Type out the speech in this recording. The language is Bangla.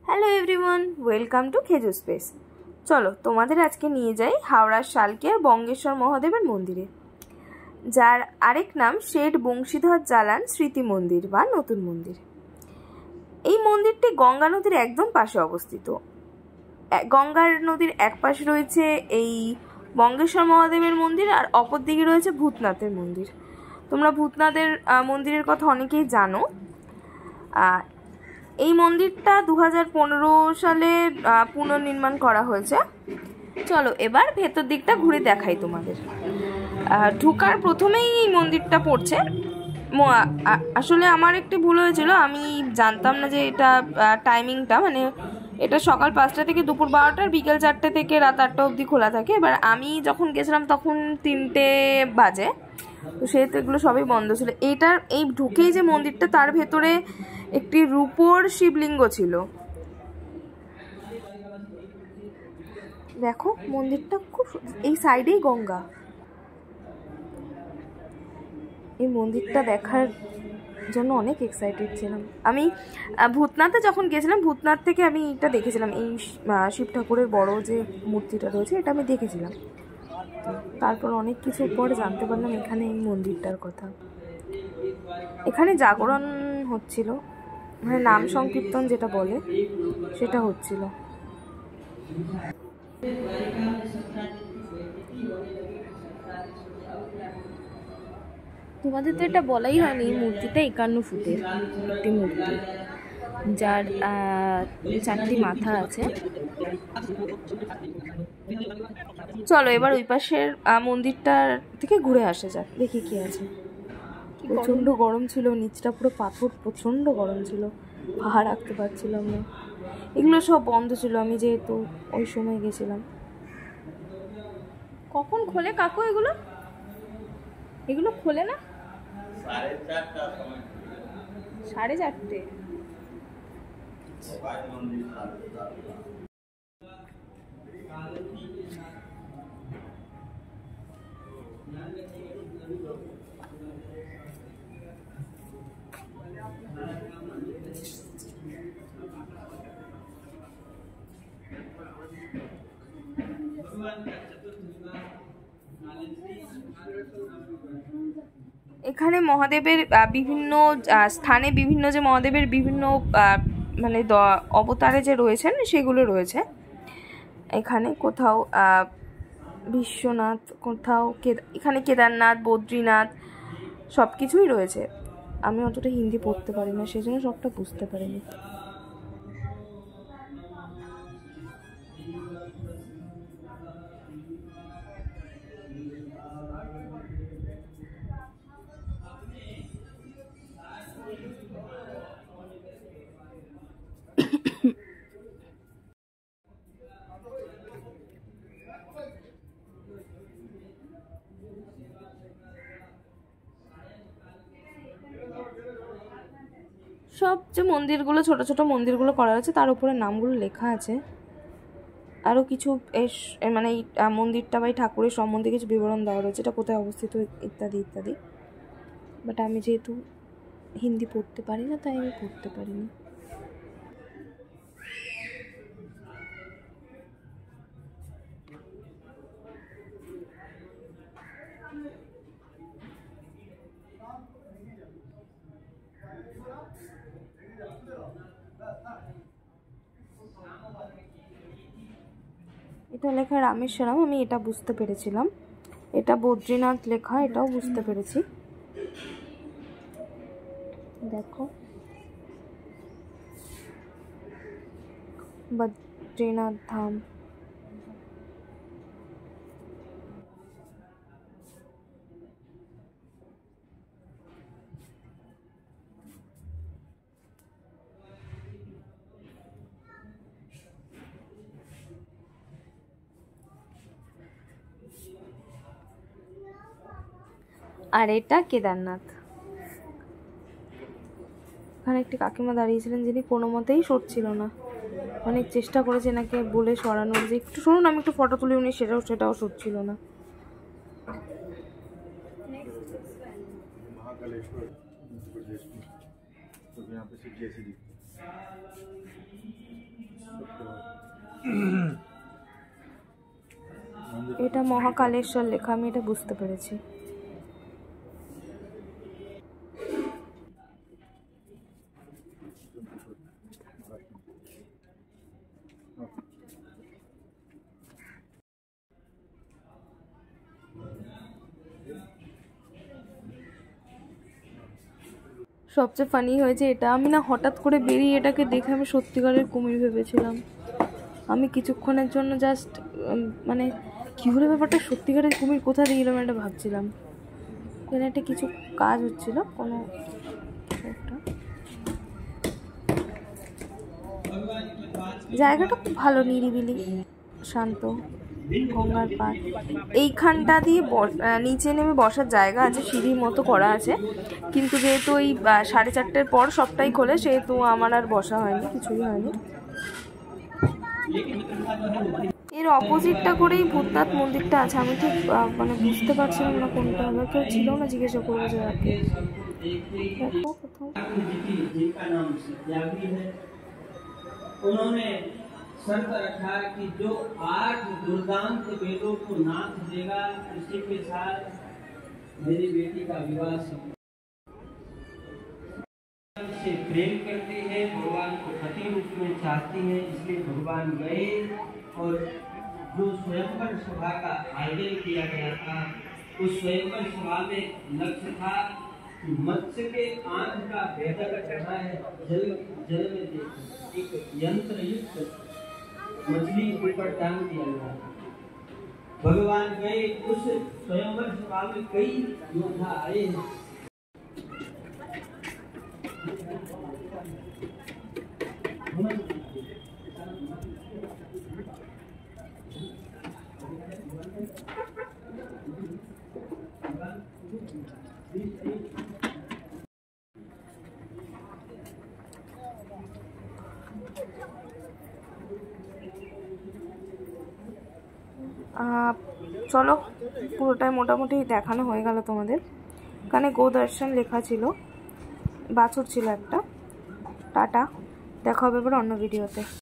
হ্যালো এভরিওয়ান, ওয়েলকাম টু খেজু স্পেস। চলো তোমাদের আজকে নিয়ে যাই হাওড়ার শালকিয়ার বঙ্গেশ্বর মহাদেবের মন্দিরে, যার আরেক নাম শেঠ বংশীধর জালান স্মৃতি মন্দির বা নতুন মন্দির। এই মন্দিরটি গঙ্গা নদীর একদম পাশে অবস্থিত। গঙ্গার নদীর এক পাশে রয়েছে এই বঙ্গেশ্বর মহাদেবের মন্দির, আর অপর দিকে রয়েছে ভূতনাথের মন্দির। তোমরা ভূতনাথের মন্দিরের কথা অনেকেই জানো। এই মন্দিরটা 2015 সালে পুনর্নির্মাণ করা হয়েছে। চলো এবার ভেতর দিকটা ঘুরে দেখাই তোমাদের। ঢোকার প্রথমেই এই মন্দিরটা পড়ছে। আসলে আমার একটি ভুল হয়েছিল, আমি জানতাম না যে এটা টাইমিংটা, মানে এটা সকাল 5টা থেকে দুপুর 12টার, বিকেল 4টে থেকে রাত 8টা অবধি খোলা থাকে। এবার আমি যখন গেছিলাম তখন 3টে বাজে, তো সেহেতু এগুলো সবই বন্ধ ছিল। এই ঢুকেই যে মন্দিরটা, তার ভেতরে একটি রূপোর শিবলিঙ্গ ছিল। দেখো মন্দিরটা খুব, এই সাইডেই গঙ্গা। এই মন্দিরটা দেখার জন্য অনেক এক্সাইটেড ছিলাম আমি। ভূতনাথে যখন গেছিলাম, ভূতনাথ থেকে আমি এটা দেখেছিলাম, এই শিব ঠাকুরের বড় যে মূর্তিটা রয়েছে এটা আমি দেখেছিলাম। তারপর অনেক কিছু পরে জানতে পারলাম এখানে এই মন্দিরটার কথা। এখানে জাগরণ হচ্ছিল, মানে নাম সংকীর্তন যেটা বলে সেটা হচ্ছিল। তোমাদের তো এটা বলাই হয়নি, এই মূর্তিটা 51 ফুটের একটি মূর্তি, যার 4টি মাথা আছে। চলো এবার ওই পাশের মন্দিরটার থেকে ঘুরে আসা যাক, দেখি কি আছে। প্রচণ্ড গরম ছিল, নিচটা পুরো পাথর, প্রচণ্ড গরম ছিল, পা রাখতে পারছিলাম না। এগুলো সব বন্ধ ছিল, আমি যেহেতু ওই সময় গেছিলাম। কখন খোলে কাকু এগুলো? এগুলো খোলে না? 4:30। এখানে মহাদেবের বিভিন্ন স্থানে বিভিন্ন যে মহাদেবের বিভিন্ন মানে অবতারে যে রয়েছেন সেগুলো রয়েছে এখানে। কোথাও বিশ্বনাথ, কোথাও এখানে কেদারনাথ, বদ্রীনাথ, সব কিছুই রয়েছে। আমি অতটা হিন্দি পড়তে পারি না, সেই জন্য সবটা বুঝতে পারিনি। সব যে মন্দিরগুলো, ছোট ছোট মন্দিরগুলো করা হয়েছে, তার উপরে নামগুলো লেখা আছে। আরও কিছু মানে এই মন্দিরটা বা ঠাকুরের সম্বন্ধে কিছু বিবরণ দেওয়া রয়েছে, এটা কোথায় অবস্থিত ইত্যাদি ইত্যাদি। বাট আমি যেহেতু হিন্দি পড়তে পারি না, তাই আমি পড়তে পারিনি। এটা লেখা রামেশ্বরম, আমি এটা বুঝতে পেরেছিলাম। এটা বদ্রীনাথ লেখা, এটাও বুঝতে পেরেছি। দেখো বদ্রীনাথ ধাম। আর এটা কেদারনাথ। এখানে একটি কাকিমা দাঁড়িয়েছিলেন, যিনি কোনো মতেই সরছিল না, অনেক চেষ্টা করেছে এনাকে বলে সরানোর, যে একটু শুনুন আমি একটু ফটো তুলি, উনি সেটাও সরছিল না। এটা মহাকালেশ্বর লেখা, আমি এটা বুঝতে পেরেছি। সবচেয়ে ফানি হয়েছে এটা, আমি না হঠাৎ করে বেরিয়ে এটাকে দেখে আমি সত্যিকারের কুমির ভেবেছিলাম। আমি কিছুক্ষণের জন্য জাস্ট মানে কী হলো ব্যাপারটা, সত্যিকারের কুমির কোথা দিয়ে এলাম এটা ভাবছিলাম। এখানে একটা কিছু কাজ হচ্ছিল কোনো একটা। জায়গাটা খুব ভালো, নিরিবিলি, শান্ত, গঙ্গার পাড়। এইখানটা দিয়ে নিচে নেমে বসার জায়গা আছে, সিঁড়ির মতো করা আছে, কিন্তু যেহেতু ওই 4:30-র পর সবটাই খোলে, সেহেতু আমার আর বসা হয়নি, কিছুই হয়নি। এর অপোজিটটা করেই ভূতনাথ মন্দিরটা আছে, আমি ঠিক মানে বুঝতে পারছিলাম না কোনটা, আমার কেউ ছিল না জিজ্ঞাসা করবো যে রাখে। দেখো কোথাও उन्होंने शर्त रखा कि जो 8 दुर्दांत वेदों को नाथ देगा, उसी के साथ मेरी बेटी का विवाह से प्रेम करती है, भगवान को पति रूप में चाहती है। इसलिए भगवान गए और जो स्वयंवर सभा का आयोजन किया गया था, उस स्वयंवर सभा में लक्ष्य था मत्स्य के आंख का भेदक करना है, जल में एक यंत्र युक्त मछली ऊपर टांग दिया गया। भगवान गए, उस स्वयंवर सभा में कई योद्धा आए हैं। চলো, পুরোটাই মোটামুটি দেখানো হয়ে গেল তোমাদের। এখানে গোদর্শন লেখা ছিল, বাছুর ছিল একটা। টাটা, দেখা হবে এবার অন্য ভিডিওতে।